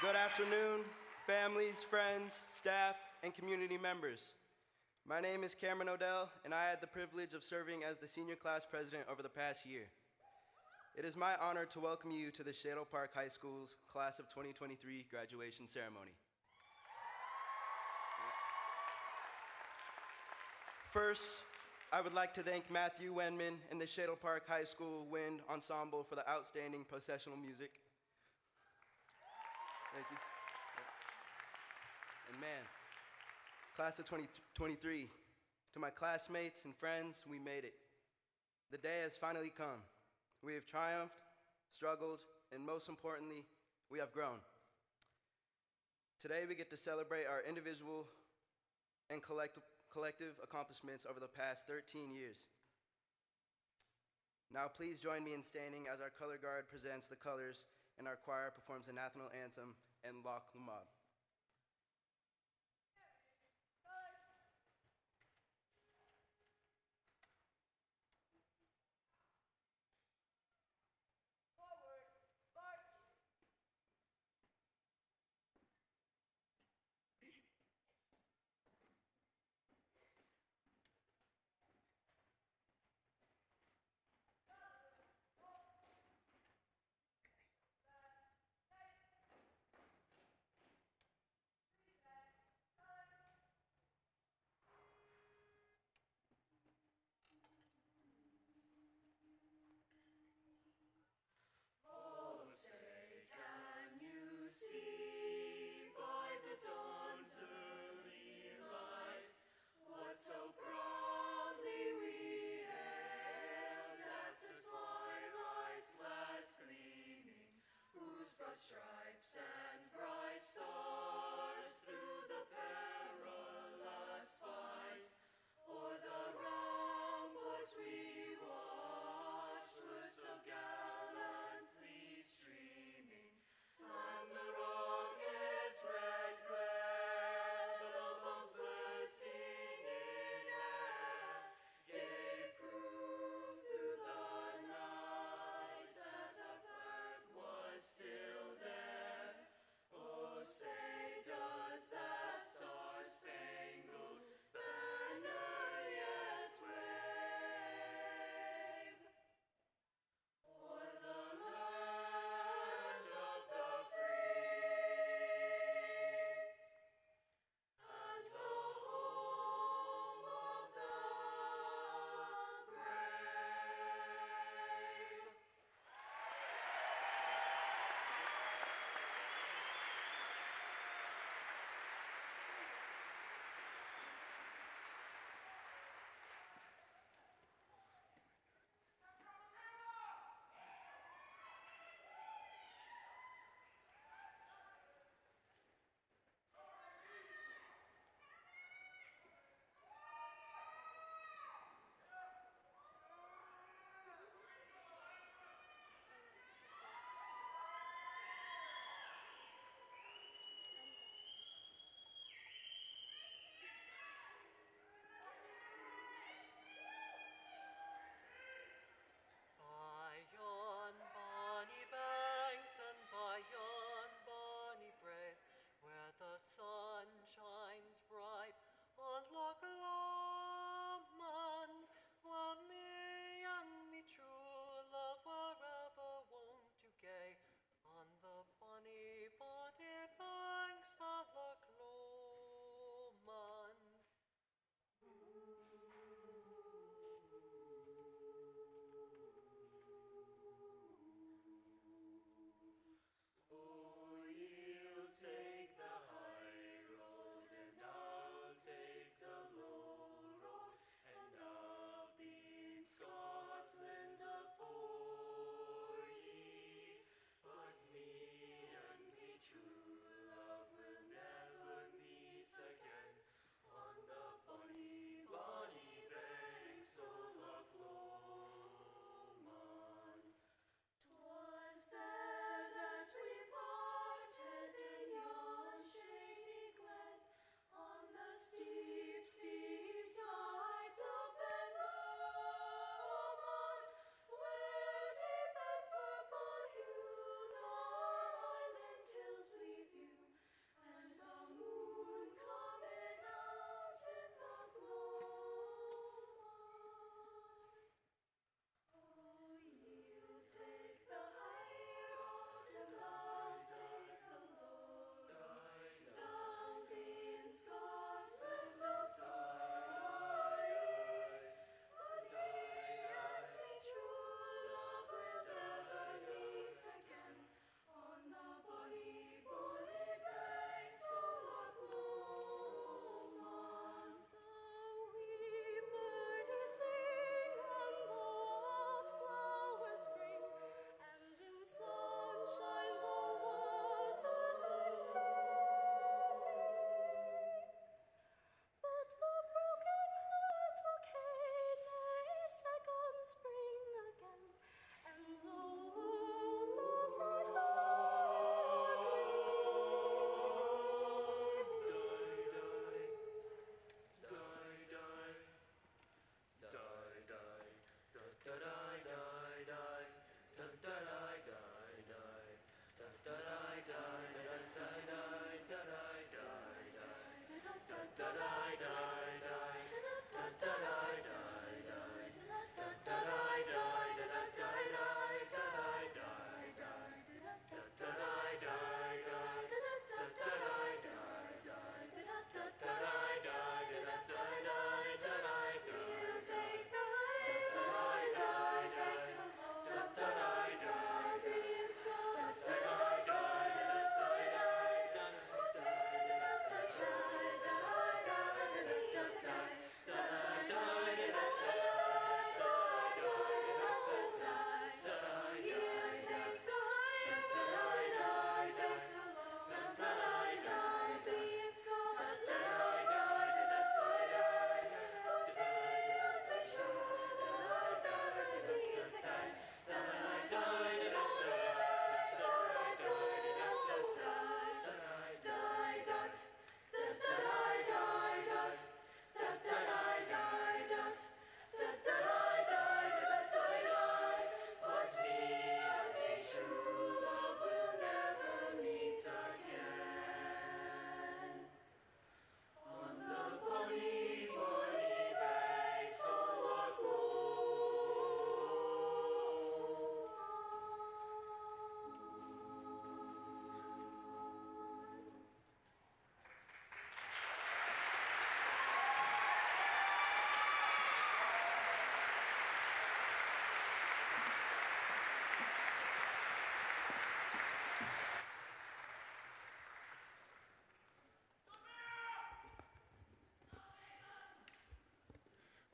Good afternoon, families, friends, staff, and community members. My name is Cameron Odell, and I had the privilege of serving as the senior class president over the past year. It is my honor to welcome you to the Shadle Park High School's Class of 2023 graduation ceremony. First, I would like to thank Matthew Wenman and the Shadle Park High School Wind Ensemble for the outstanding processional music. Thank you. And man, Class of 2023, to my classmates and friends, we made it. The day has finally come. We have triumphed, struggled, and most importantly, we have grown. Today we get to celebrate our individual and collective accomplishments over the past 13 years. Now please join me in standing as our color guard presents the colors and our choir performs the national anthem and Loch Lomond.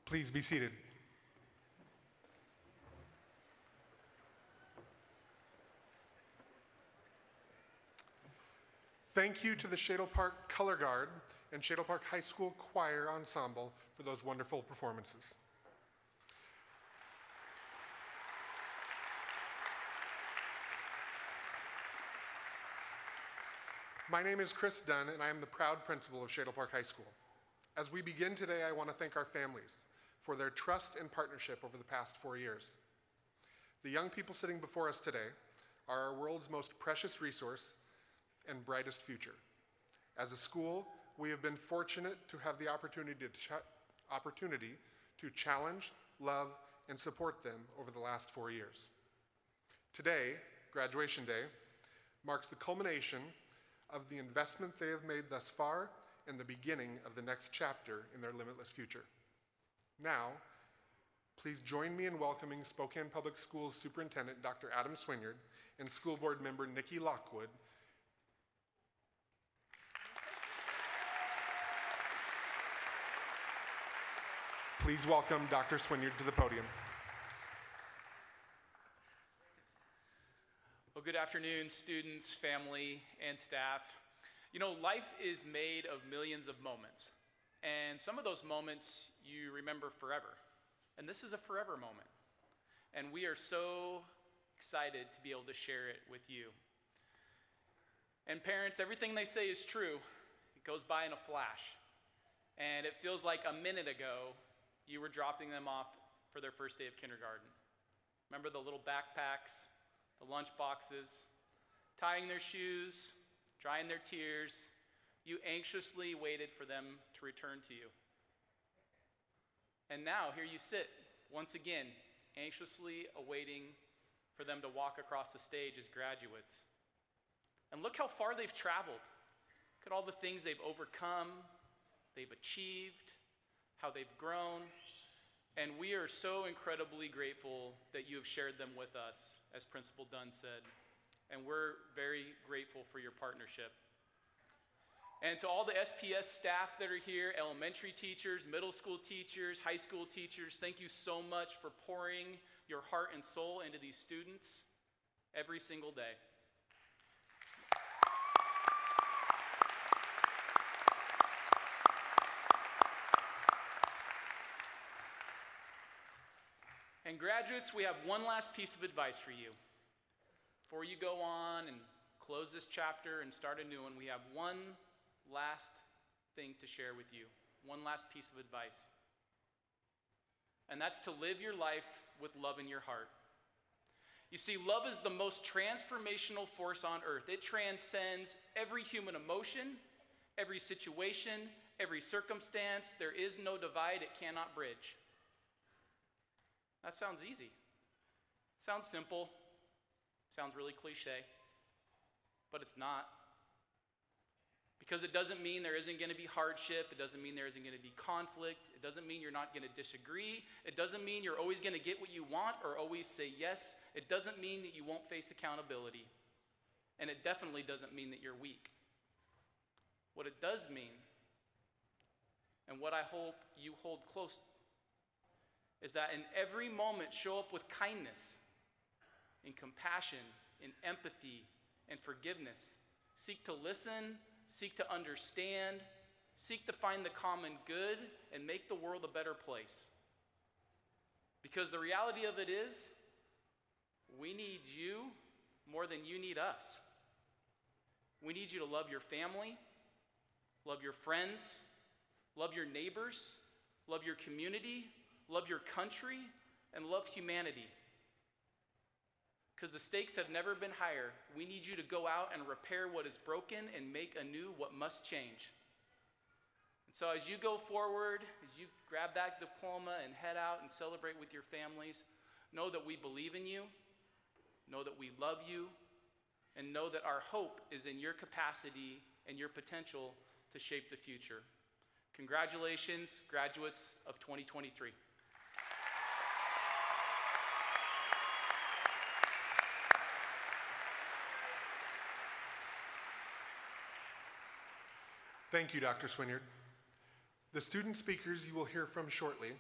Please be seated. Thank you to the Shadle Park Color Guard and Shadle Park High School Choir Ensemble for those wonderful performances. My name is Chris Dunn, and I am the proud principal of Shadle Park High School. As we begin today, I want to thank our families for their trust and partnership over the past 4 years. The young people sitting before us today are our world's most precious resource and brightest future. As a school, we have been fortunate to have the opportunity to challenge, love, and support them over the last 4 years. Today, graduation day, marks the culmination of the investment they have made thus far and the beginning of the next chapter in their limitless future. Now, please join me in welcoming Spokane Public Schools Superintendent Dr. Adam Swinyard and School Board Member Nikki Lockwood. Please welcome Dr. Swinyard to the podium. Well, good afternoon, students, family, and staff. You know, life is made of millions of moments, and some of those moments you remember forever. And this is a forever moment. And we are so excited to be able to share it with you. And parents, everything they say is true. It goes by in a flash. And it feels like a minute ago you were dropping them off for their first day of kindergarten. Remember the little backpacks, the lunch boxes, tying their shoes, drying their tears. You anxiously waited for them to return to you. And now here you sit, once again, anxiously awaiting for them to walk across the stage as graduates. And look how far they've traveled. Look at all the things they've overcome, they've achieved, how they've grown. And we are so incredibly grateful that you have shared them with us, as Principal Dunn said. And we're very grateful for your partnership. And to all the SPS staff that are here, elementary teachers, middle school teachers, high school teachers, thank you so much for pouring your heart and soul into these students every single day. And graduates, we have one last piece of advice for you. Before you go on and close this chapter and start a new one, we have one last thing to share with you, one last piece of advice. And that's to live your life with love in your heart. You see, love is the most transformational force on earth. It transcends every human emotion, every situation, every circumstance. There is no divide it cannot bridge. That sounds easy. Sounds simple. Sounds really cliche. But it's not. Because it doesn't mean there isn't going to be hardship. It doesn't mean there isn't going to be conflict. It doesn't mean you're not going to disagree. It doesn't mean you're always going to get what you want or always say yes. It doesn't mean that you won't face accountability. And it definitely doesn't mean that you're weak. What it does mean, and what I hope you hold close, is that in every moment show up with kindness, in compassion, in empathy, and forgiveness. Seek to listen, seek to understand, seek to find the common good, and make the world a better place. Because the reality of it is, we need you more than you need us. We need you to love your family, love your friends, love your neighbors, love your community, love your country, and love humanity. Because the stakes have never been higher. We need you to go out and repair what is broken and make anew what must change. And so as you go forward, as you grab that diploma and head out and celebrate with your families, know that we believe in you, know that we love you, and know that our hope is in your capacity and your potential to shape the future. Congratulations, graduates of 2023. Thank you, Dr. Swinyard. The student speakers you will hear from shortly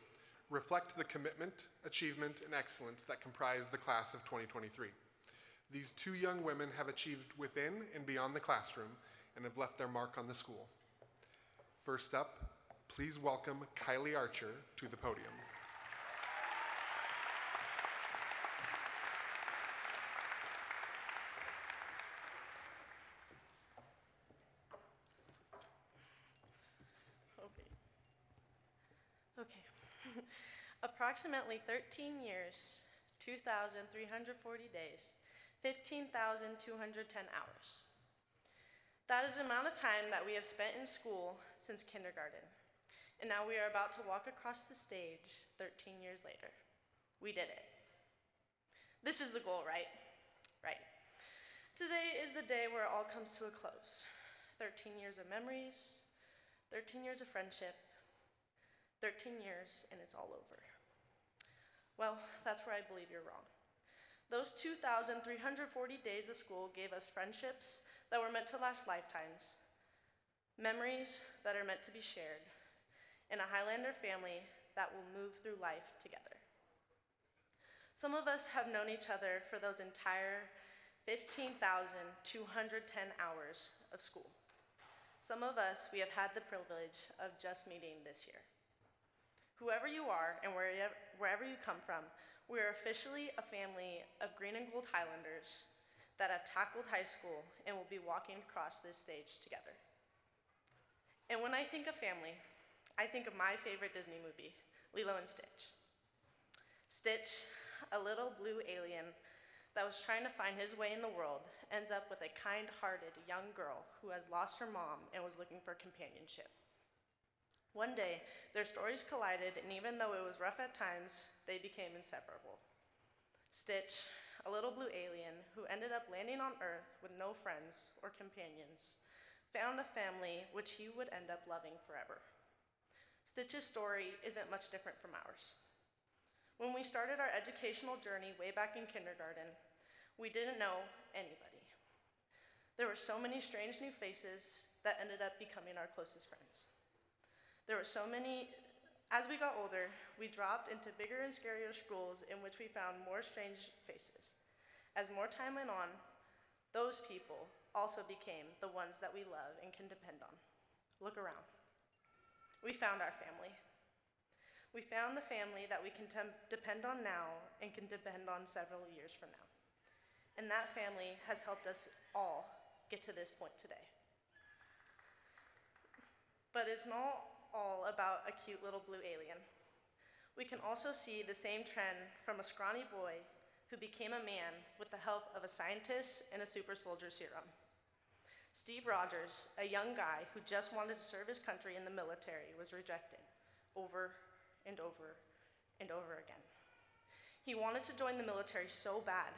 reflect the commitment, achievement, and excellence that comprise the class of 2023. These two young women have achieved within and beyond the classroom and have left their mark on the school. First up, please welcome Kylie Archer to the podium. Okay. Approximately 13 years, 2,340 days, 15,210 hours. That is the amount of time that we have spent in school since kindergarten. And now we are about to walk across the stage 13 years later. We did it. This is the goal, right? Right. Today is the day where it all comes to a close. 13 years of memories, 13 years of friendship, 13 years, and it's all over. Well, that's where I believe you're wrong. Those 2,340 days of school gave us friendships that were meant to last lifetimes, memories that are meant to be shared, and a Highlander family that will move through life together. Some of us have known each other for those entire 15,210 hours of school. Some of us, we have had the privilege of just meeting this year. Whoever you are and wherever you come from, we are officially a family of green and gold Highlanders that have tackled high school and will be walking across this stage together. And when I think of family, I think of my favorite Disney movie, Lilo and Stitch. Stitch, a little blue alien that was trying to find his way in the world, ends up with a kind-hearted young girl who has lost her mom and was looking for companionship. One day, their stories collided, and even though it was rough at times, they became inseparable. Stitch, a little blue alien who ended up landing on Earth with no friends or companions, found a family which he would end up loving forever. Stitch's story isn't much different from ours. When we started our educational journey way back in kindergarten, we didn't know anybody. There were so many strange new faces that ended up becoming our closest friends. There were so many, as we got older, we dropped into bigger and scarier schools in which we found more strange faces. As more time went on, those people also became the ones that we love and can depend on. Look around. We found our family. We found the family that we can depend on now and can depend on several years from now. And that family has helped us all get to this point today. But it's not all about a cute little blue alien. We can also see the same trend from a scrawny boy who became a man with the help of a scientist and a super soldier serum. Steve Rogers, a young guy who just wanted to serve his country in the military, was rejected over and over and over again. He wanted to join the military so bad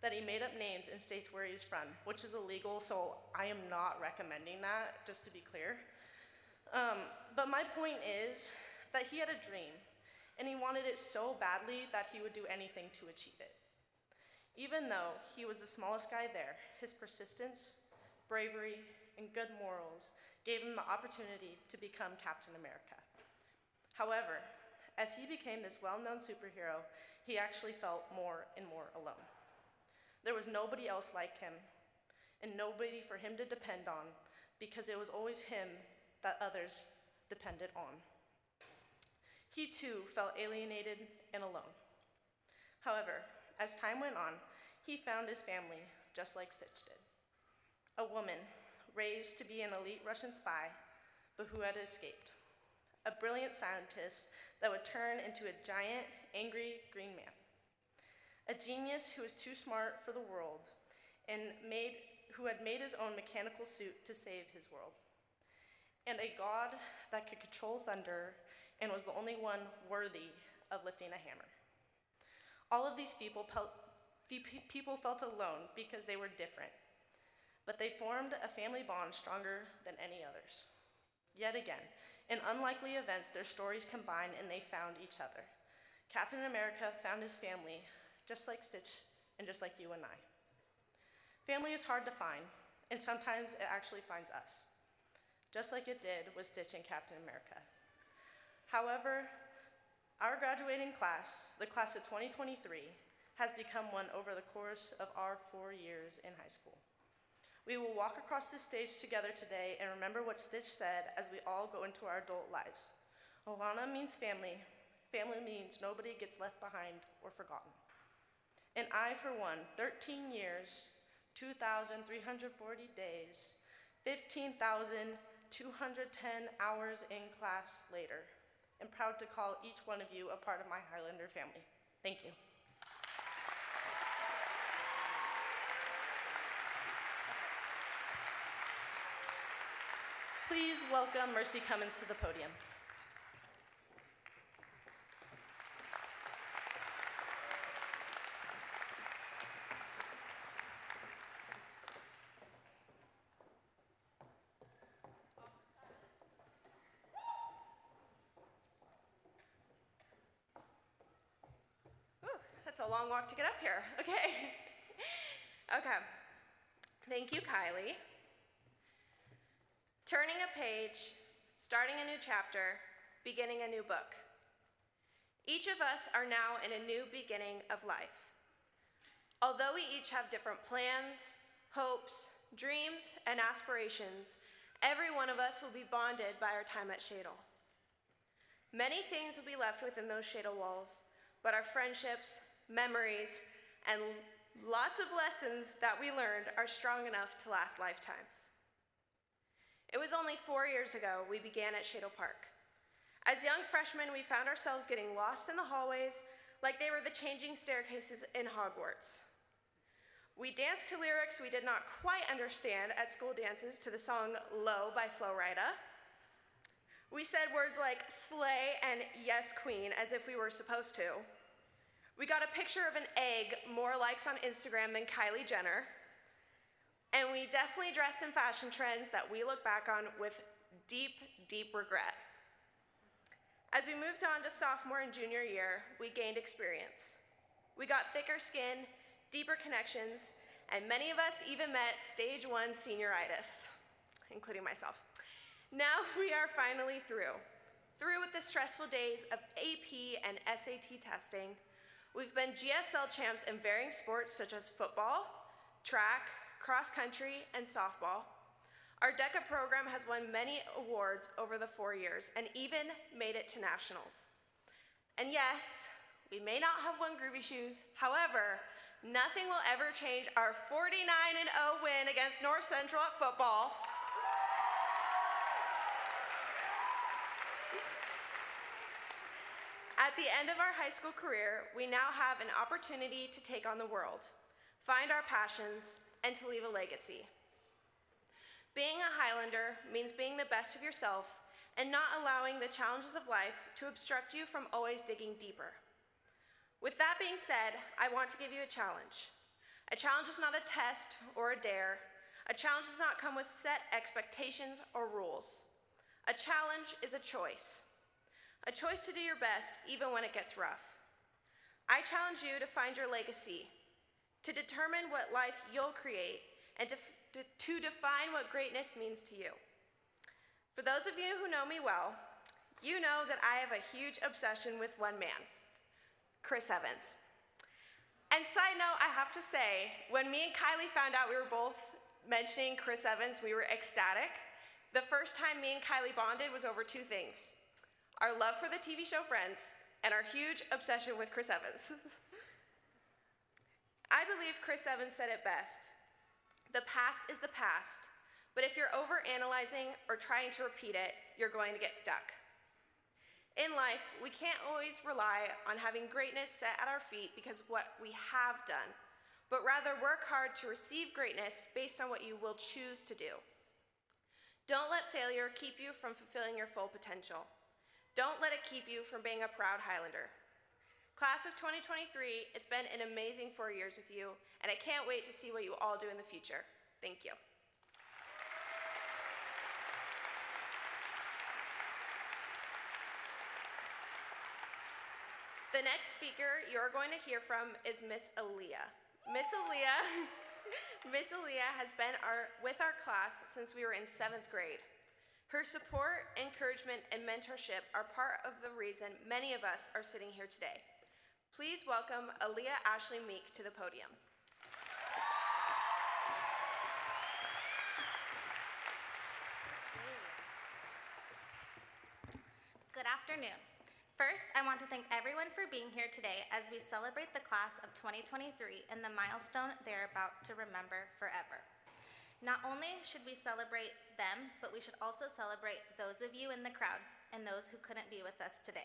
that he made up names in states where he's from, which is illegal, so I am not recommending that, just to be clear. But my point is that he had a dream, and he wanted it so badly that he would do anything to achieve it. Even though he was the smallest guy there, his persistence, bravery, and good morals gave him the opportunity to become Captain America. However, as he became this well-known superhero, he actually felt more and more alone. There was nobody else like him, and nobody for him to depend on, because it was always him that others depended on. He too felt alienated and alone. However, as time went on, he found his family just like Stitch did. A woman raised to be an elite Russian spy, but who had escaped. A brilliant scientist that would turn into a giant, angry green man. A genius who was too smart for the world and who had made his own mechanical suit to save his world. And a god that could control thunder and was the only one worthy of lifting a hammer. All of these people felt alone because they were different, but they formed a family bond stronger than any others. Yet again, in unlikely events, their stories combined and they found each other. Captain America found his family, just like Stitch and just like you and I. Family is hard to find, and sometimes it actually finds us, just like it did with Stitch and Captain America. However, Our graduating class, the class of 2023, has become one over the course of our 4 years in high school. We will walk across this stage together today and remember what Stitch said as we all go into our adult lives. Ohana means family. Family means nobody gets left behind or forgotten. And I, for one, 13 years, 2,340 days, 15,210 hours in class later, am proud to call each one of you a part of my Highlander family. Thank you. Please welcome Mercy Cummins to the podium. That's a long walk to get up here. Okay. Okay. Thank you, Kylie. Turning a page, starting a new chapter, beginning a new book. Each of us are now in a new beginning of life. Although we each have different plans, hopes, dreams, and aspirations, every one of us will be bonded by our time at Shadle. Many things will be left within those Shadle walls, but our friendships, memories, and lots of lessons that we learned are strong enough to last lifetimes. It was only 4 years ago we began at Shadle Park. As young freshmen, we found ourselves getting lost in the hallways like they were the changing staircases in Hogwarts. We danced to lyrics we did not quite understand at school dances to the song Low by Flo Rida. We said words like slay and yes queen as if we were supposed to. We got a picture of an egg, more likes on Instagram than Kylie Jenner. And we definitely dressed in fashion trends that we look back on with deep, deep regret. As we moved on to sophomore and junior year, we gained experience. We got thicker skin, deeper connections, and many of us even met stage 1 senioritis, including myself. Now we are finally through with the stressful days of AP and SAT testing. We've been GSL champs in varying sports such as football, track, cross country, and softball. Our DECA program has won many awards over the 4 years and even made it to nationals. And yes, we may not have won Groovy Shoes. However, nothing will ever change our 49-0 win against North Central at football. At the end of our high school career, we now have an opportunity to take on the world, find our passions, and to leave a legacy. Being a Highlander means being the best of yourself and not allowing the challenges of life to obstruct you from always digging deeper. With that being said, I want to give you a challenge. A challenge is not a test or a dare. A challenge does not come with set expectations or rules. A challenge is a choice. A choice to do your best even when it gets rough. I challenge you to find your legacy, to determine what life you'll create, and to define what greatness means to you. For those of you who know me well, you know that I have a huge obsession with one man, Chris Evans. And side note, I have to say, when me and Kylie found out we were both mentioning Chris Evans, we were ecstatic. The first time me and Kylie bonded was over 2 things: our love for the TV show Friends, and our huge obsession with Chris Evans. I believe Chris Evans said it best. The past is the past, but if you're overanalyzing or trying to repeat it, you're going to get stuck. In life, we can't always rely on having greatness set at our feet because of what we have done, but rather work hard to receive greatness based on what you will choose to do. Don't let failure keep you from fulfilling your full potential. Don't let it keep you from being a proud Highlander. Class of 2023, it's been an amazing 4 years with you, and I can't wait to see what you all do in the future. Thank you. The next speaker you're going to hear from is Miss Aaliyah. Miss Aaliyah has been with our class since we were in 7th grade. Her support, encouragement, and mentorship are part of the reason many of us are sitting here today. Please welcome Aaliyah Ashley Meek to the podium. Good afternoon. First, I want to thank everyone for being here today as we celebrate the class of 2023 and the milestone they're about to remember forever. Not only should we celebrate them, but we should also celebrate those of you in the crowd and those who couldn't be with us today.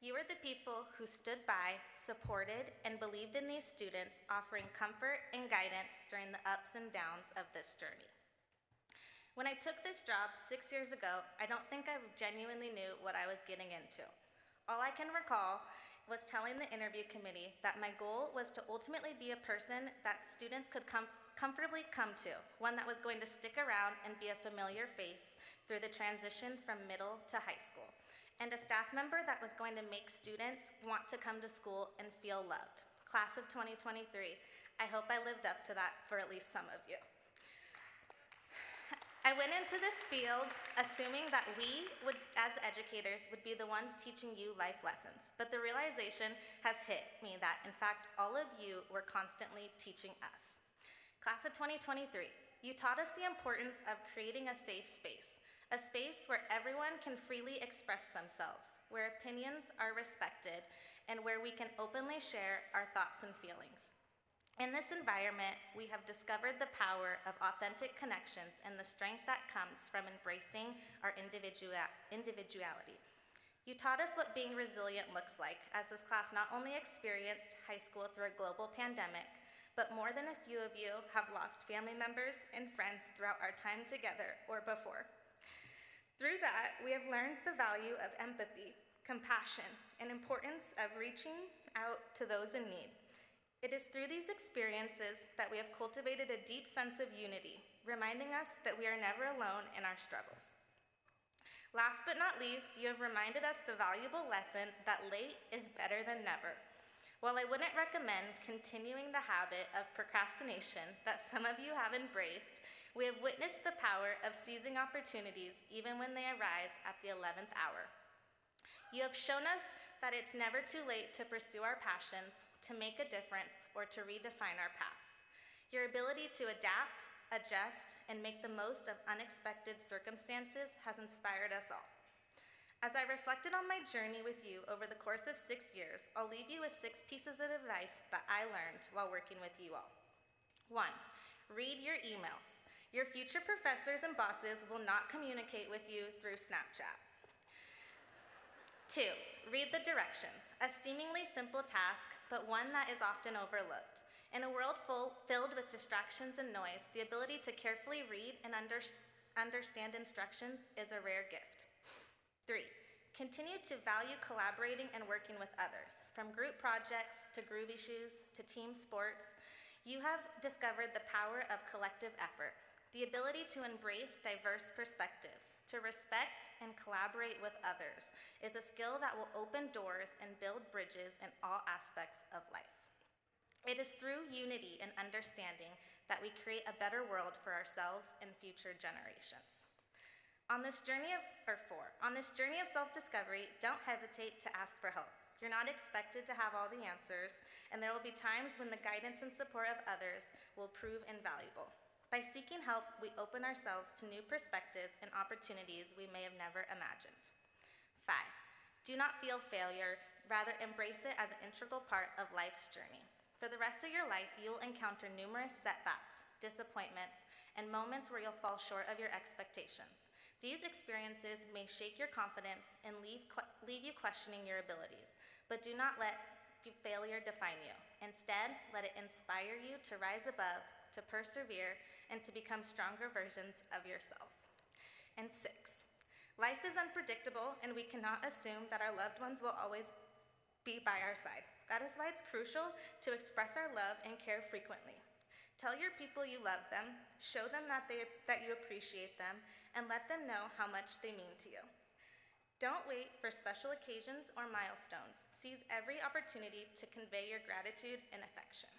You are the people who stood by, supported, and believed in these students, offering comfort and guidance during the ups and downs of this journey. When I took this job 6 years ago, I don't think I genuinely knew what I was getting into. All I can recall was telling the interview committee that my goal was to ultimately be a person that students could comfortably come to, one that was going to stick around and be a familiar face through the transition from middle to high school, and a staff member that was going to make students want to come to school and feel loved. Class of 2023, I hope I lived up to that for at least some of you. I went into this field assuming that we would, as educators, would be the ones teaching you life lessons, but the realization has hit me that, in fact, all of you were constantly teaching us. Class of 2023, you taught us the importance of creating a safe space, a space where everyone can freely express themselves, where opinions are respected, and where we can openly share our thoughts and feelings. In this environment, we have discovered the power of authentic connections and the strength that comes from embracing our individuality. You taught us what being resilient looks like, as this class not only experienced high school through a global pandemic, but more than a few of you have lost family members and friends throughout our time together or before. Through that, we have learned the value of empathy, compassion, and importance of reaching out to those in need. It is through these experiences that we have cultivated a deep sense of unity, reminding us that we are never alone in our struggles. Last but not least, you have reminded us the valuable lesson that late is better than never. While I wouldn't recommend continuing the habit of procrastination that some of you have embraced, we have witnessed the power of seizing opportunities even when they arise at the 11th hour. You have shown us that it's never too late to pursue our passions, to make a difference, or to redefine our paths. Your ability to adapt, adjust, and make the most of unexpected circumstances has inspired us all. As I reflected on my journey with you over the course of 6 years, I'll leave you with 6 pieces of advice that I learned while working with you all. 1, read your emails. Your future professors and bosses will not communicate with you through Snapchat. 2, read the directions, a seemingly simple task, but one that is often overlooked. In a world filled with distractions and noise, the ability to carefully read and understand instructions is a rare gift. 3, continue to value collaborating and working with others. From group projects to groovy shoes to team sports, you have discovered the power of collective effort, the ability to embrace diverse perspectives, to respect and collaborate with others is a skill that will open doors and build bridges in all aspects of life. It is through unity and understanding that we create a better world for ourselves and future generations. On this journey of self-discovery, don't hesitate to ask for help. You're not expected to have all the answers, and there will be times when the guidance and support of others will prove invaluable. By seeking help, we open ourselves to new perspectives and opportunities we may have never imagined. 5, do not feel failure, rather embrace it as an integral part of life's journey. For the rest of your life, you'll encounter numerous setbacks, disappointments, and moments where you'll fall short of your expectations. These experiences may shake your confidence and leave you questioning your abilities, but do not let failure define you. Instead, let it inspire you to rise above, to persevere, and to become stronger versions of yourself. And 6, life is unpredictable, and we cannot assume that our loved ones will always be by our side. That is why it's crucial to express our love and care frequently. Tell your people you love them, show them that you appreciate them, and let them know how much they mean to you. Don't wait for special occasions or milestones. Seize every opportunity to convey your gratitude and affection.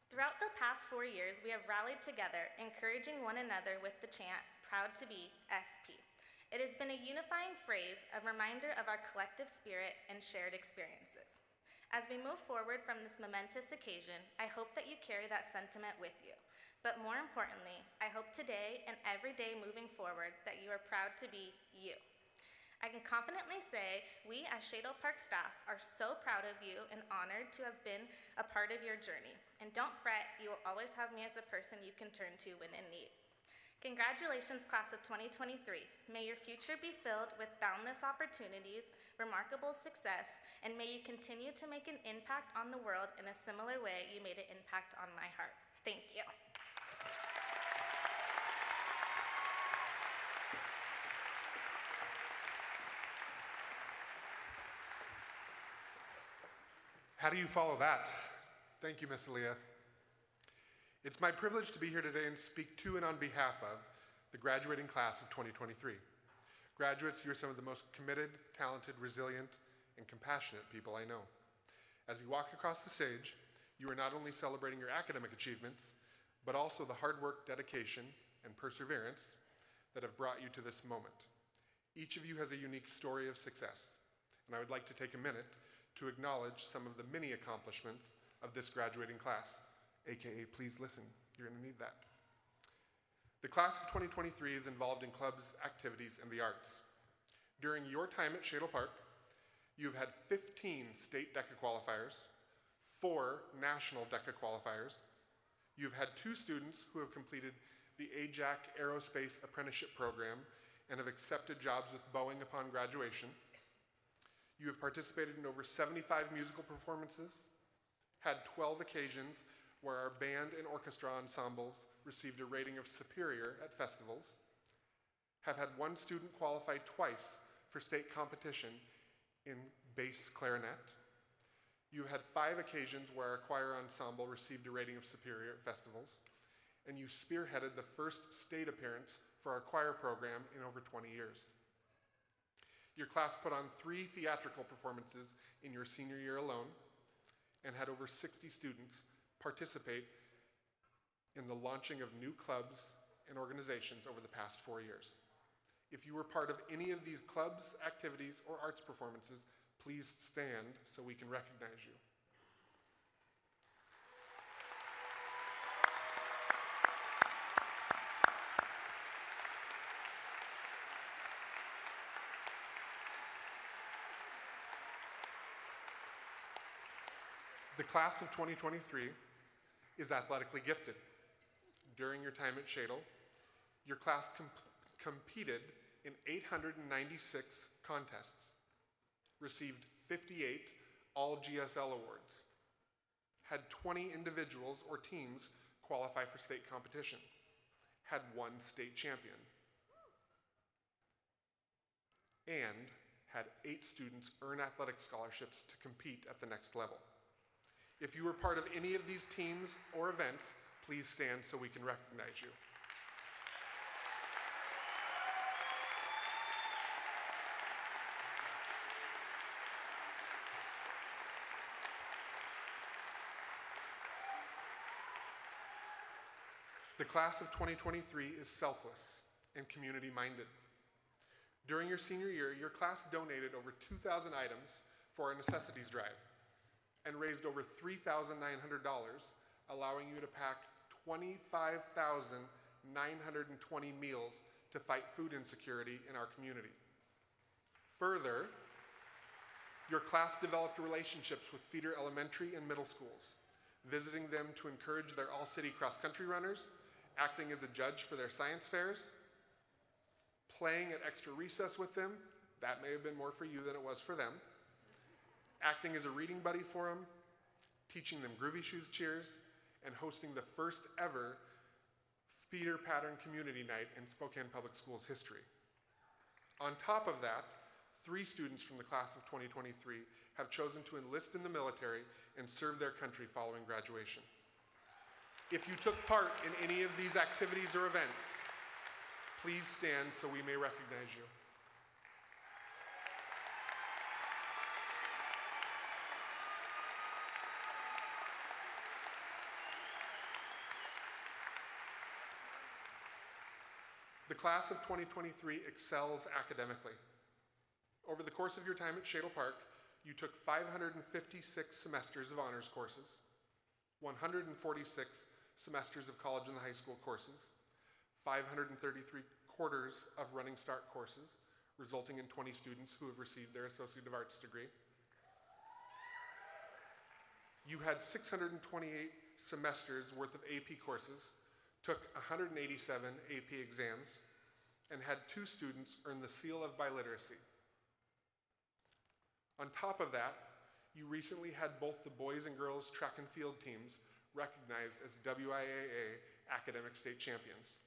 Throughout the past 4 years, we have rallied together, encouraging one another with the chant, proud to be SP. It has been a unifying phrase, a reminder of our collective spirit and shared experiences. As we move forward from this momentous occasion, I hope that you carry that sentiment with you. But more importantly, I hope today and every day moving forward that you are proud to be you. I can confidently say we as Shadle Park staff are so proud of you and honored to have been a part of your journey. And don't fret, you will always have me as a person you can turn to when in need. Congratulations, class of 2023. May your future be filled with boundless opportunities, remarkable success, and may you continue to make an impact on the world in a similar way you made an impact on my heart. Thank you. How do you follow that? Thank you, Miss Aaliyah. It's my privilege to be here today and speak to and on behalf of the graduating class of 2023. Graduates, you're some of the most committed, talented, resilient, and compassionate people I know. As you walk across the stage, you are not only celebrating your academic achievements, but also the hard work, dedication, and perseverance that have brought you to this moment. Each of you has a unique story of success, and I would like to take a minute to acknowledge some of the many accomplishments of this graduating class, aka please listen, you're gonna need that. The class of 2023 is involved in clubs, activities, and the arts. During your time at Shadle Park, you've had 15 state DECA qualifiers, 4 national DECA qualifiers. You've had 2 students who have completed the AJAC Aerospace Apprenticeship Program and have accepted jobs with Boeing upon graduation. You have participated in over 75 musical performances, had 12 occasions where our band and orchestra ensembles received a rating of superior at festivals, have had 1 student qualify twice for state competition in bass clarinet. You had 5 occasions where our choir ensemble received a rating of superior at festivals, and you spearheaded the first state appearance for our choir program in over 20 years. Your class put on 3 theatrical performances in your senior year alone and had over 60 students participate in the launching of new clubs and organizations over the past 4 years. If you were part of any of these clubs, activities, or arts performances, please stand so we can recognize you. The class of 2023 is athletically gifted. During your time at Shadle, your class competed in 896 contests, received 58 all GSL awards, had 20 individuals or teams qualify for state competition, had 1 state champion, and had 8 students earn athletic scholarships to compete at the next level. If you were part of any of these teams or events, please stand so we can recognize you. The class of 2023 is selfless and community-minded. During your senior year, your class donated over 2,000 items for our necessities drive and raised over $3,900, allowing you to pack 25,920 meals to fight food insecurity in our community. Further, your class developed relationships with feeder elementary and middle schools, visiting them to encourage their all-city cross-country runners, acting as a judge for their science fairs, playing at extra recess with them, that may have been more for you than it was for them, acting as a reading buddy for them, teaching them Groovy Shoes cheers, and hosting the first ever feeder pattern community night in Spokane Public Schools history. On top of that, 3 students from the class of 2023 have chosen to enlist in the military and serve their country following graduation. If you took part in any of these activities or events, please stand so we may recognize you. The class of 2023 excels academically. Over the course of your time at Shadle Park, you took 556 semesters of honors courses, 146 semesters of college and high school courses, 533 quarters of Running Start courses, resulting in 20 students who have received their Associate of Arts degree. You had 628 semesters worth of AP courses, took 187 AP exams, and had 2 students earn the seal of biliteracy. On top of that, you recently had both the boys and girls track and field teams recognized as WIAA academic state champions.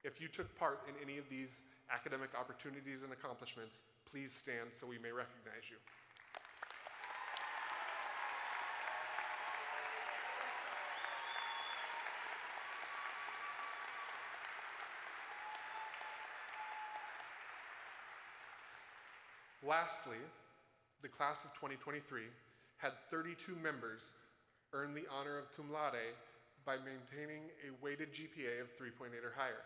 If you took part in any of these academic opportunities and accomplishments, please stand so we may recognize you. Lastly, the class of 2023 had 32 members earn the honor of cum laude by maintaining a weighted GPA of 3.8 or higher.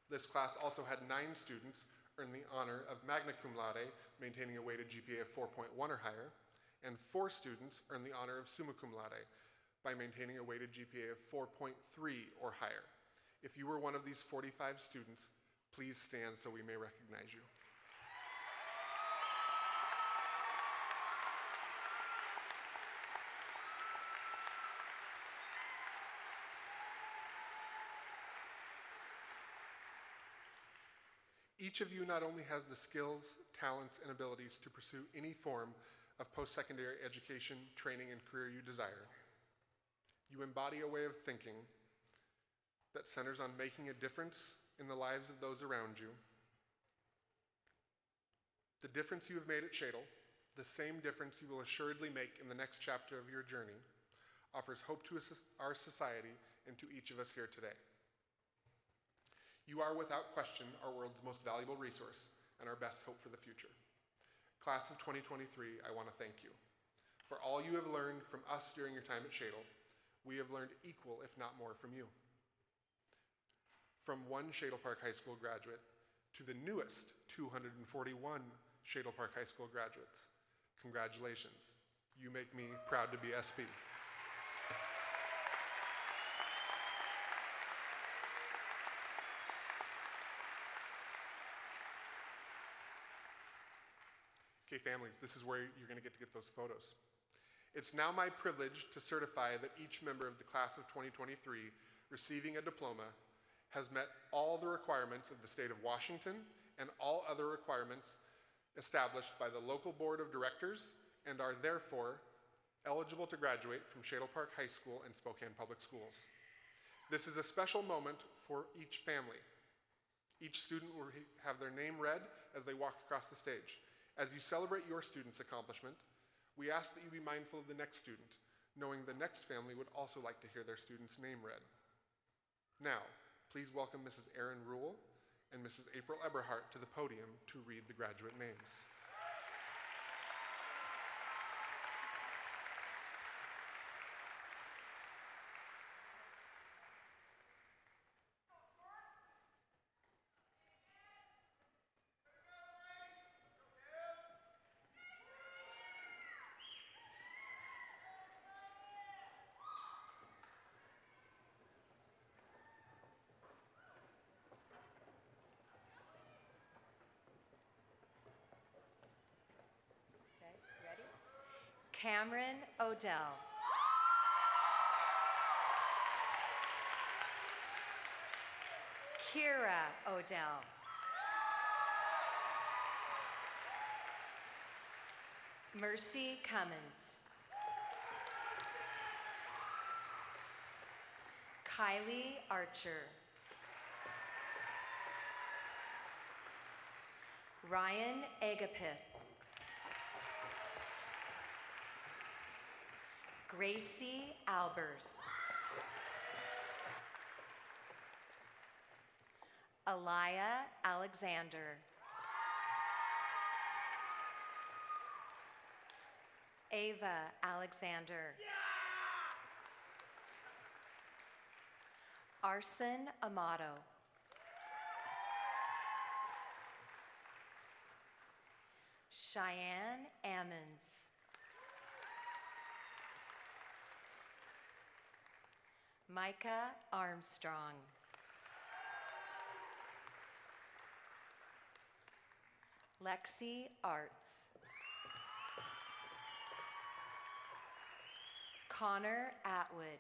This class also had 9 students earn the honor of magna cum laude, maintaining a weighted GPA of 4.1 or higher, and 4 students earn the honor of summa cum laude by maintaining a weighted GPA of 4.3 or higher. If you were one of these 45 students, please stand so we may recognize you. Each of you not only has the skills, talents, and abilities to pursue any form of post-secondary education, training, and career you desire, you embody a way of thinking that centers on making a difference in the lives of those around you. The difference you have made at Shadle, the same difference you will assuredly make in the next chapter of your journey, offers hope to our society and to each of us here today. You are, without question, our world's most valuable resource and our best hope for the future. Class of 2023, I want to thank you. For all you have learned from us during your time at Shadle, we have learned equal, if not more, from you. From one Shadle Park High School graduate to the newest 241 Shadle Park High School graduates, congratulations. You make me proud to be SB. Okay, families, this is where you're going to get those photos. It's now my privilege to certify that each member of the class of 2023 receiving a diploma has met all the requirements of the state of Washington and all other requirements established by the local board of directors and are therefore eligible to graduate from Shadle Park High School and Spokane Public Schools. This is a special moment for each family. Each student will have their name read as they walk across the stage. As you celebrate your student's accomplishment, we ask that you be mindful of the next student, knowing the next family would also like to hear their student's name read. Now, please welcome Mrs. Erin Rule and Mrs. April Eberhardt to the podium to read the graduate names. Cameron Odell. Kira Odell. Mercy Cummins. Kylie Archer. Ryan Agapith. Gracie Albers. Aliyah Alexander. Ava Alexander. Arson Amato. Cheyenne Ammons. Micah Armstrong. Lexi Arts. Connor Atwood.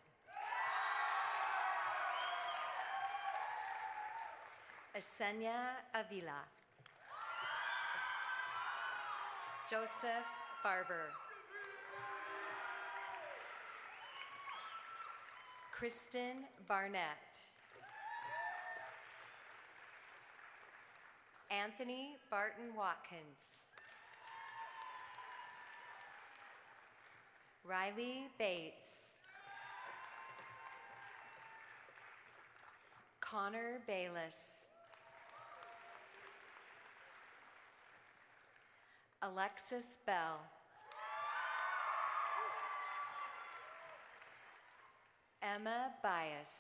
Esenia Avila. Joseph Barber. Kristen Barnett. Anthony Barton Watkins. Riley Bates. Connor Bayless. Alexis Bell. Emma Bias.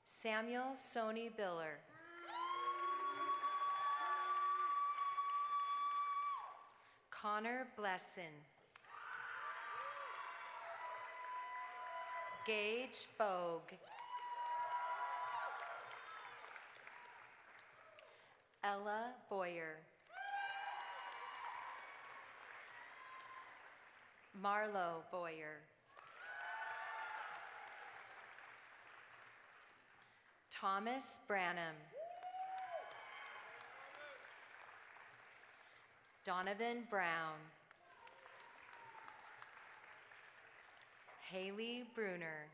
Samuel Sony Biller. Connor Blesson. Gage Bogue. Ella Boyer. Marlo Boyer. Thomas Branham. Donovan Brown. Haley Bruner.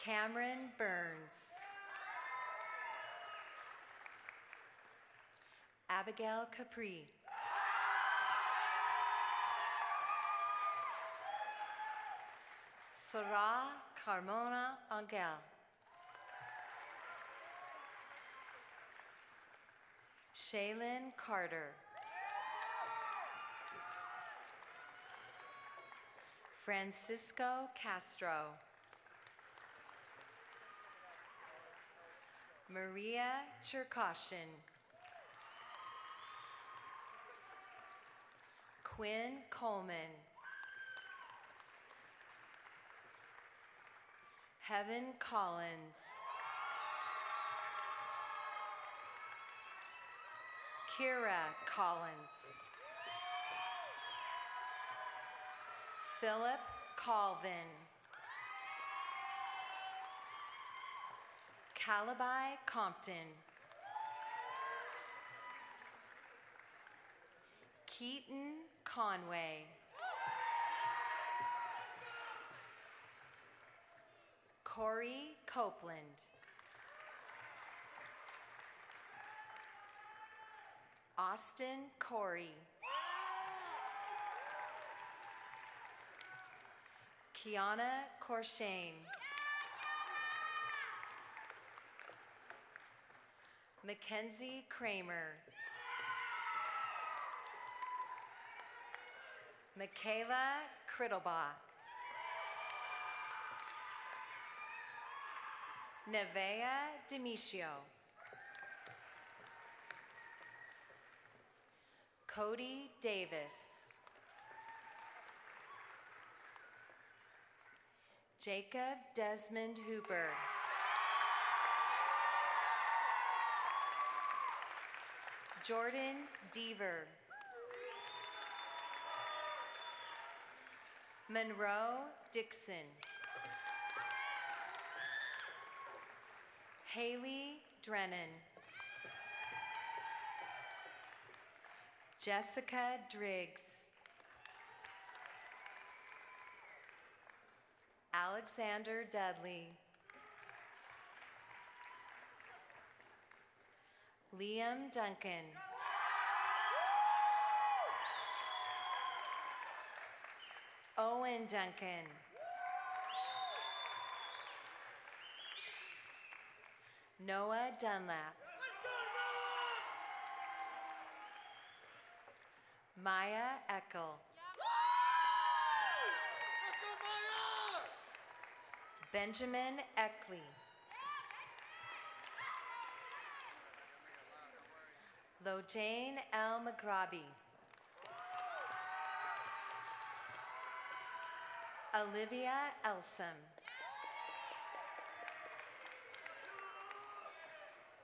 Cameron Burns. Abigail Capri. Sarah Carmona Angel. Shaylin Carter. Francisco Castro. Maria Cherkashin. Quinn Coleman. Heaven Collins. Kira Collins. Philip Colvin. Calabai Compton. Keaton Conway. Corey Copeland. Austin Corey. Kiana Corshane. Mackenzie Kramer. Michaela Crittlebaugh. Nevea Demetrio. Cody Davis. Jacob Desmond Hooper. Jordan Deaver. Monroe Dixon. Haley Drennan. Jessica Driggs. Alexander Dudley. Liam Duncan. Owen Duncan. Noah Dunlap. Maya Eckel. Benjamin Eckley. Lojane L. McGraby. Olivia Elsom.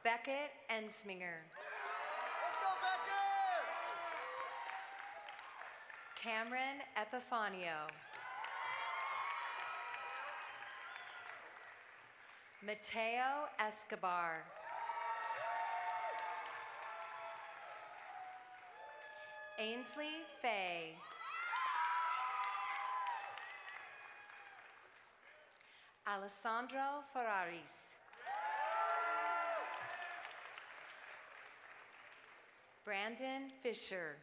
Beckett Ensminger. Cameron Epifanio. Mateo Escobar. Ainsley Fay. Alessandro Ferraris. Brandon Fisher.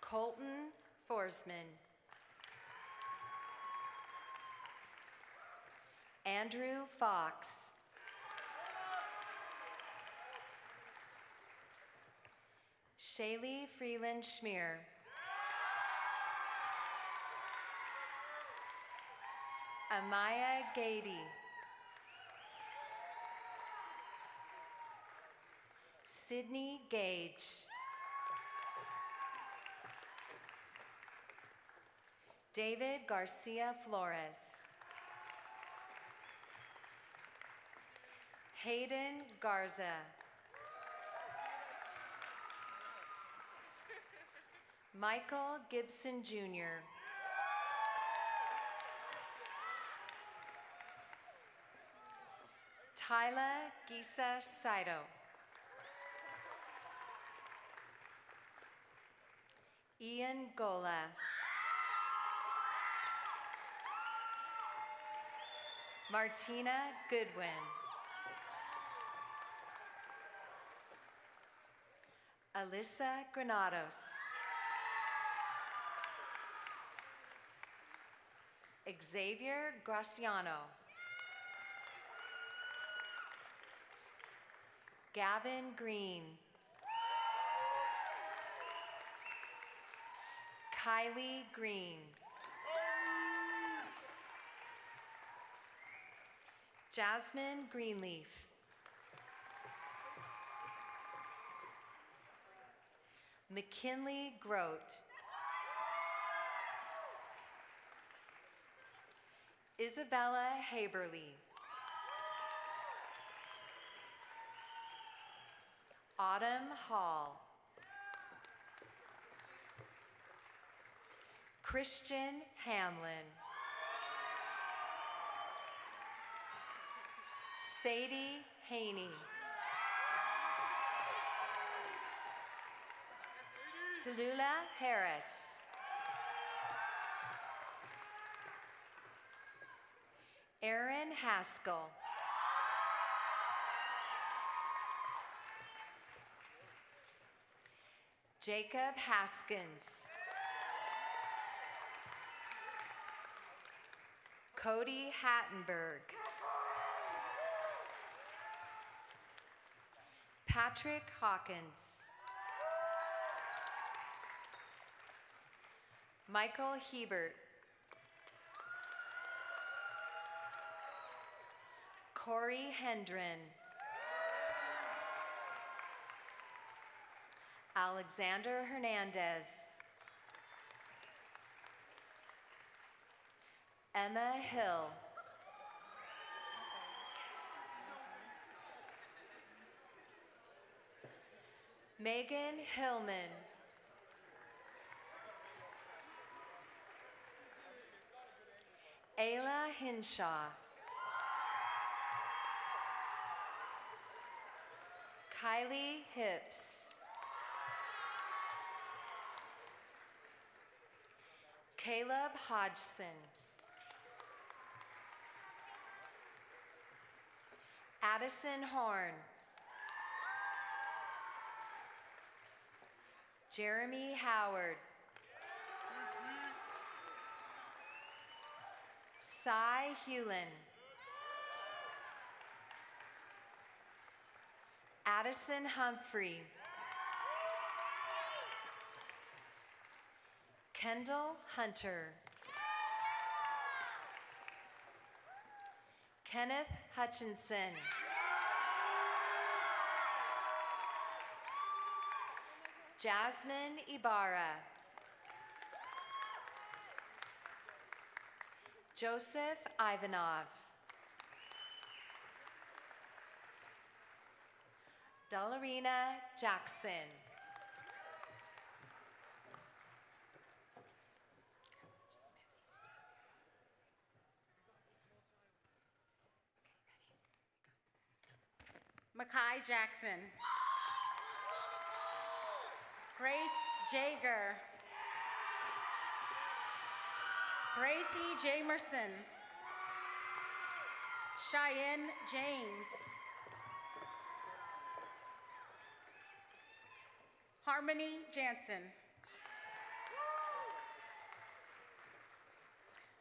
Colton Forsman. Andrew Fox. Shaylee Freeland Schmier. Amaya Gady. Sydney Gage. David Garcia Flores. Hayden Garza. Michael Gibson Jr. Tyla Gisa Saito. Ian Gola. Martina Goodwin. Alyssa Granados. Xavier Graciano. Gavin Green. Kylie Green. Jasmine Greenleaf. McKinley Grote. Isabella Haberly. Autumn Hall. Christian Hamlin. Sadie Haney. Tallulah Harris. Aaron Haskell. Jacob Haskins. Cody Hattenberg. Patrick Hawkins. Michael Hebert. Corey Hendren. Alexander Hernandez. Emma Hill. Megan Hillman. Ayla Hinshaw. Kylie Hips. Caleb Hodgson. Addison Horn. Jeremy Howard. Cy Hewlin. Addison Humphrey. Kendall Hunter. Kenneth Hutchinson. Jasmine Ibarra. Joseph Ivanov. Dollarina Jackson. Makai Jackson. Grace Jager. Gracie Jamerson. Cheyenne James. Harmony Jansen.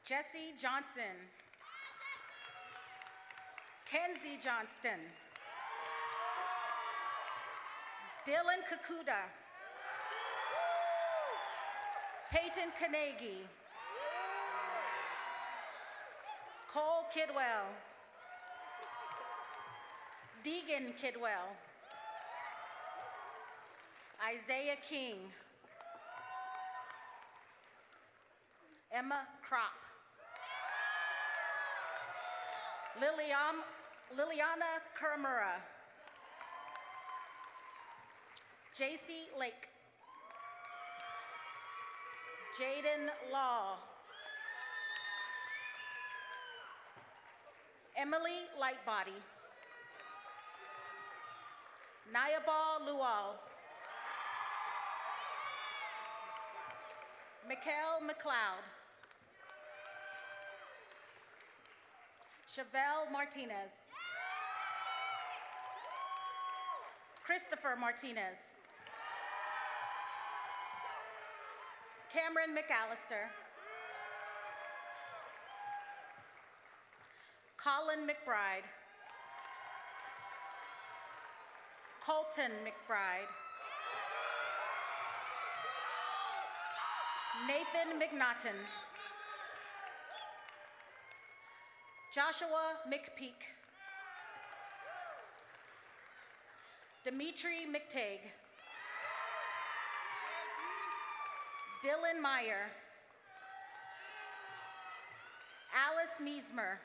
Jesse Johnson. Kenzie Johnston. Dylan Kakuda. Peyton Kanegi. Cole Kidwell. Deegan Kidwell. Isaiah King. Emma Kropp. Liliana Kurmura. JC Lake. Jaden Law. Emily Lightbody. Nayabal Lual. Mikkel McLeod. Chevelle Martinez. Christopher Martinez. Cameron McAllister. Colin McBride. Colton McBride. Nathan McNaughton. Joshua McPeak. Dimitri McTague. Dylan Meyer. Alice Meismer.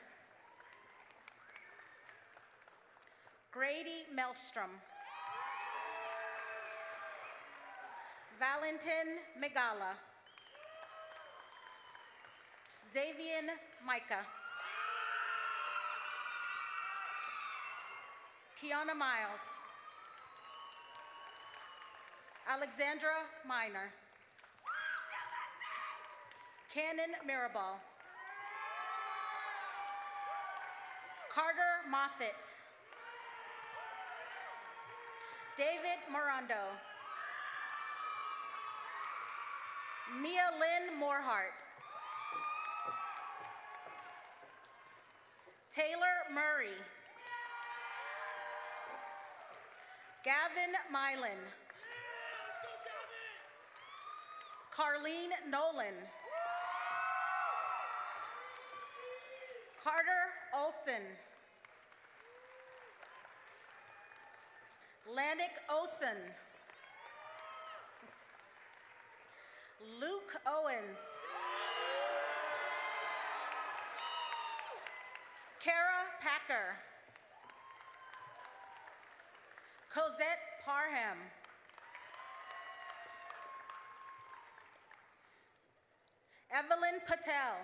Grady Melstrom. Valentin Megala. Xavier Micah. Kiana Miles. Alexandra Miner. Cannon Mirabal. Carter Moffitt. David Morando. Mia Lynn Morehart. Taylor Murray. Gavin Milan. Carlene Nolan. Carter Olson. Lannick Olson. Luke Owens. Kara Packer. Cosette Parham. Evelyn Patel.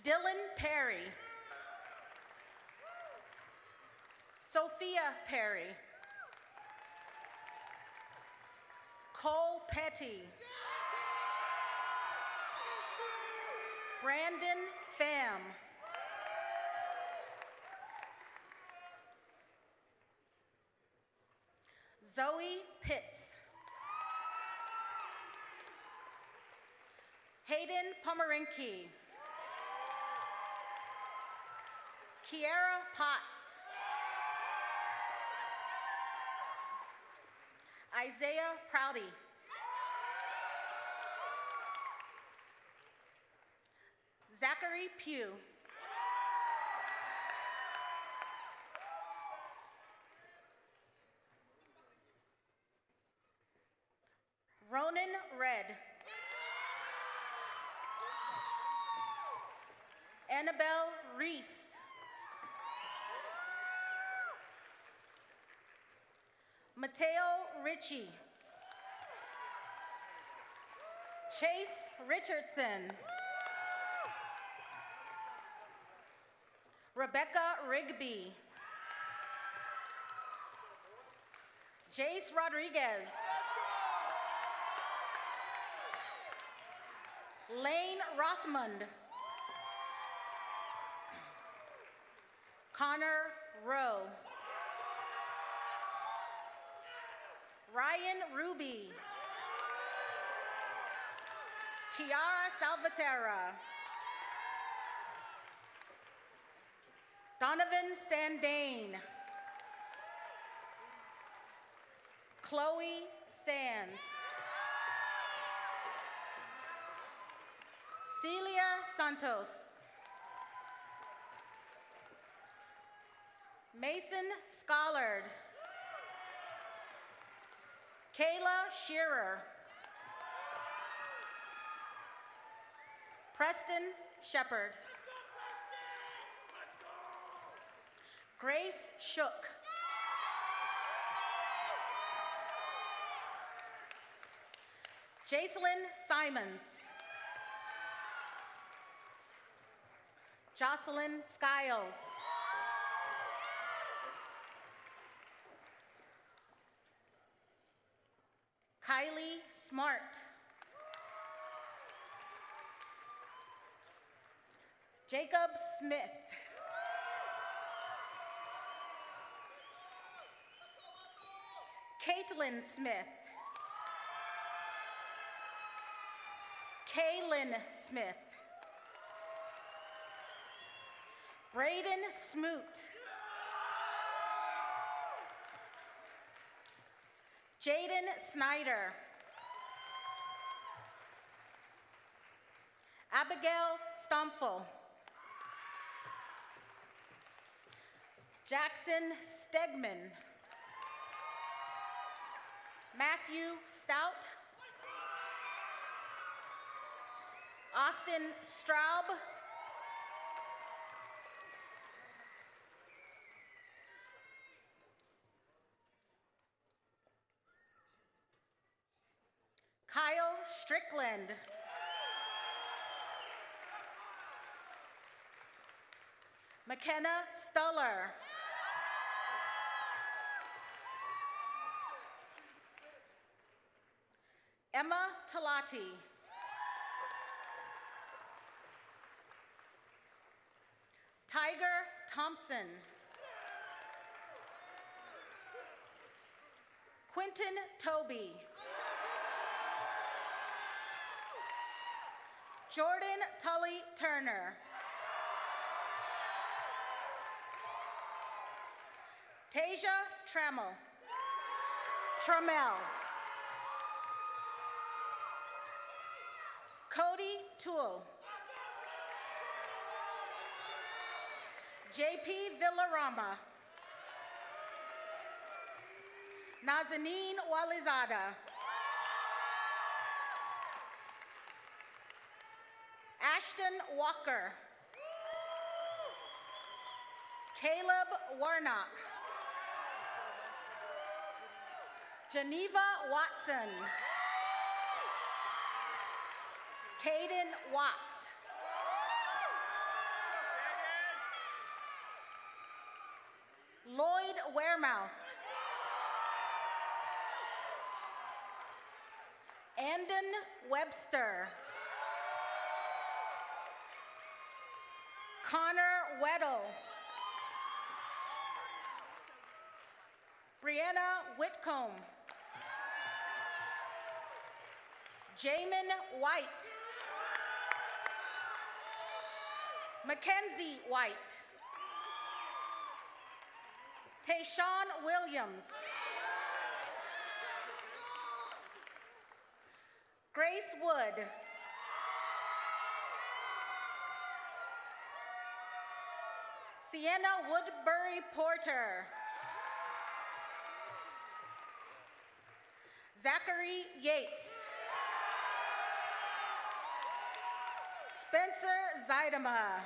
Dylan Perry. Sophia Perry. Cole Petty. Brandon Pham. Zoe Pitts. Hayden Pomeranke. Kiera Potts. Isaiah Prouty. Zachary Pugh. Ronan Red. Annabelle Reese. Mateo Ritchie. Chase Richardson. Rebecca Rigby. Jace Rodriguez. Lane Rothmund. Connor Rowe. Ryan Ruby. Kiara Salvatera. Donovan Sandane. Chloe Sands. Celia Santos. Mason Schollard. Kayla Shearer. Preston Shepard. Grace Shook. Jacelyn Simons. Jocelyn Skiles. Kylie Smart. Jacob Smith. Caitlin Smith. Kaylin Smith. Braden Smoot. Jaden Snyder. Abigail Stompfel. Jackson Stegman. Matthew Stout. Austin Straub. Kyle Strickland. McKenna Stuller. Emma Talati. Tiger Thompson. Quentin Toby. Jordan Tully Turner. Tasia Trammell. Cody Toole. JP Villarama. Nazanin Walizada. Ashton Walker. Caleb Warnock. Geneva Watson. Caden Watts. Lloyd Wearmouth. Andon Webster. Connor Weddle. Brianna Whitcomb. Jamin White. Mackenzie White. Tayshawn Williams. Grace Wood. Sienna Woodbury Porter. Zachary Yates. Spencer Zaidama.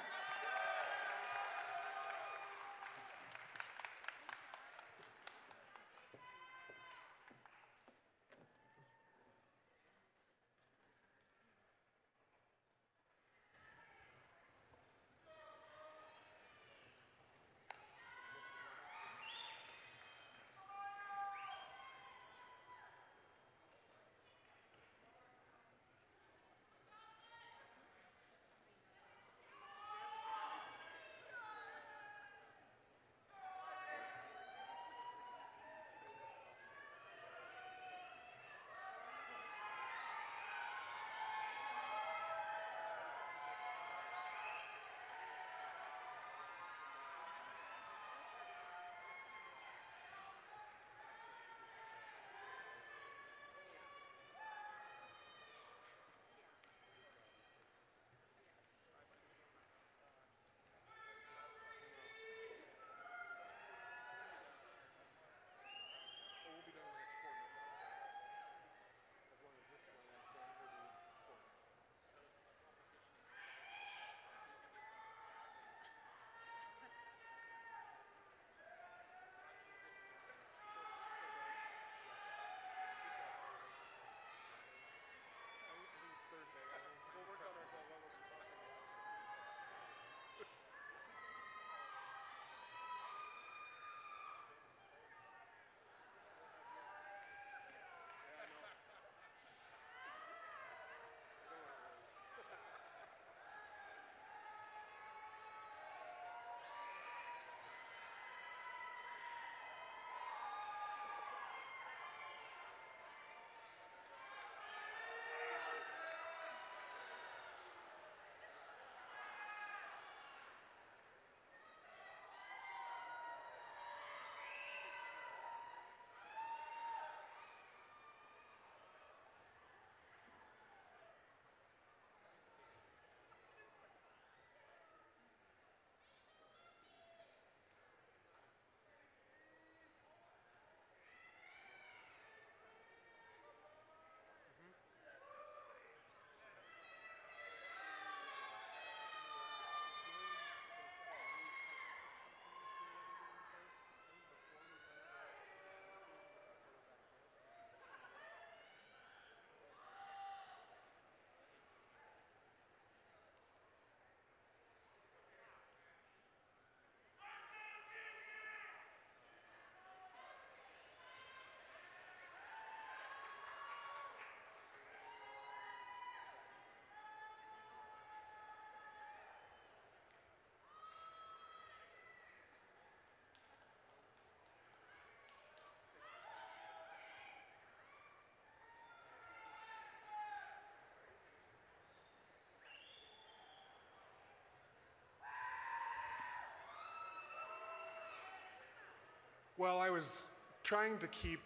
Well, I was trying to keep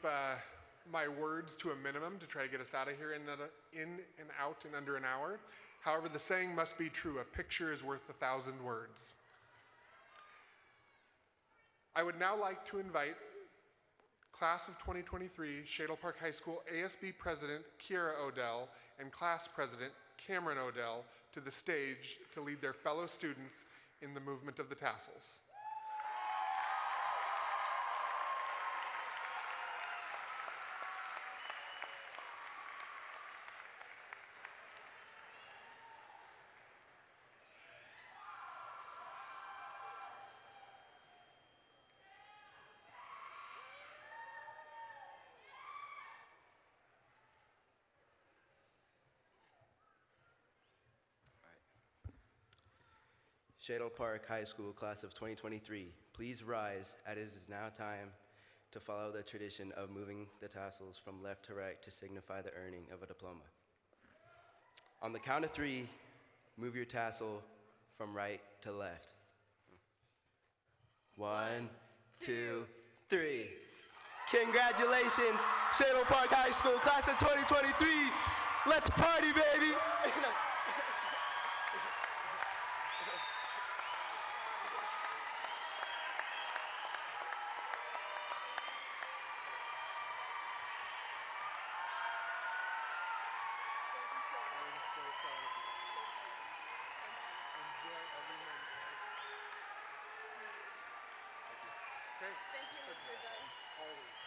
my words to a minimum to try to get us out of here in and out in under an hour. However, the saying must be true, a picture is worth 1,000 words. I would now like to invite Class of 2023 Shadle Park High School ASB President Kiera Odell and Class President Cameron Odell to the stage to lead their fellow students in the movement of the tassels. Shadle Park High School Class of 2023, please rise as it is now time to follow the tradition of moving the tassels from left to right to signify the earning of a diploma. On the count of 3, move your tassel from right to left. 1, 2, 3. Congratulations, Shadle Park High School Class of 2023. Let's party, baby. Okay. Thank you, Mr. Dunn. Always.